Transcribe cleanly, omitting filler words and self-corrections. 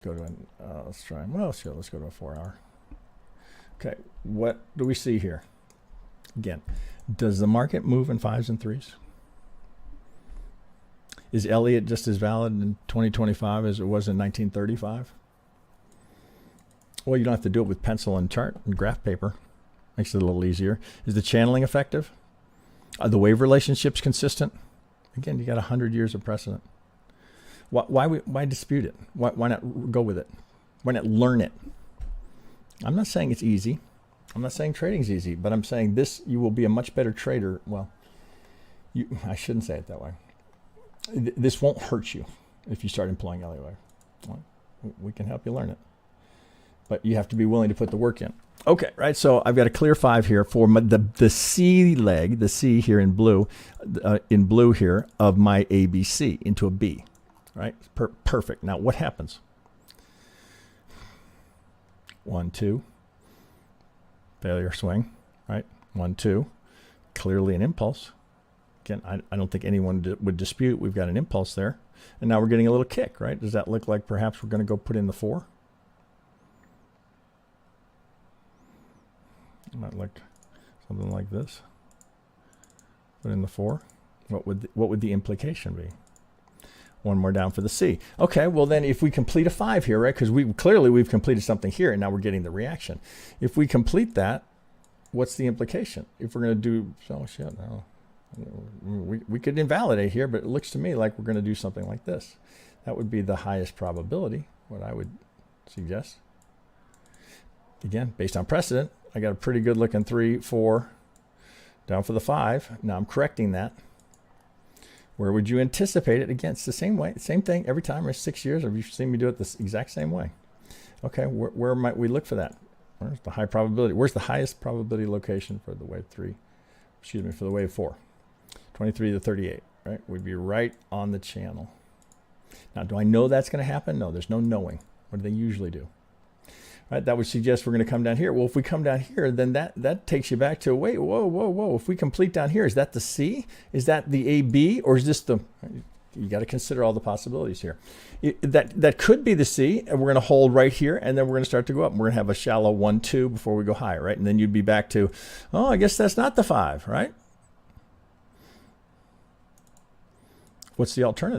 Go to an, let's try, well, sure, let's go to a 4 hour. Okay, what do we see here? Again, does the market move in 5s and 3s? Is Elliott just as valid in 2025 as it was in 1935? Well, you don't have to do it with pencil and chart and graph paper. Makes it a little easier. Is the channeling effective? Are the wave relationships consistent? Again, you got 100 years of precedent. Why dispute it? Why not go with it? Why not learn it? I'm not saying it's easy. I'm not saying trading's easy, but I'm saying this, you will be a much better trader. Well, I shouldn't say it that way. This won't hurt you if you start employing Elliott Wave. Well, we can help you learn it, but you have to be willing to put the work in. Okay, right, so I've got a clear 5 here for the C leg, the C here in blue here of my ABC into a B, right? Perfect. Now what happens? 1, 2, failure swing, right? 1, 2, clearly an impulse. Again, I don't think anyone would dispute we've got an impulse there. And now we're getting a little kick, right? Does that look like perhaps we're going to go put in the 4? It might look something like this. Put in the 4. What would the implication be? One more down for the C. Okay, well then if we complete a 5 here, right? Because we've completed something here and now we're getting the reaction. If we complete that, what's the implication? If we're going to do, oh shit, no. We could invalidate here, but it looks to me like we're going to do something like this. That would be the highest probability, what I would suggest. Again, based on precedent, I got a pretty good looking 3, 4, down for the 5. Now I'm correcting that. Where would you anticipate it? Again, it's the same way, same thing every time. Or 6 years, have you seen me do it this exact same way? Okay, where might we look for that? Where's the high probability? Where's the highest probability location for the wave 3? Excuse me, for the wave 4. 23 to 38, right? We'd be right on the channel. Now, do I know that's going to happen? No, there's no knowing. What do they usually do? Right, that would suggest we're going to come down here. Well, if we come down here, then that takes you back to, wait, whoa. If we complete down here, is that the C? Is that the AB? Or is this the, you got to consider all the possibilities here. That could be the C, and we're going to hold right here, and then we're going to start to go up. We're going to have a shallow 1, 2 before we go higher, right? And then you'd be back to, oh, I guess that's not the 5, right? What's the alternative?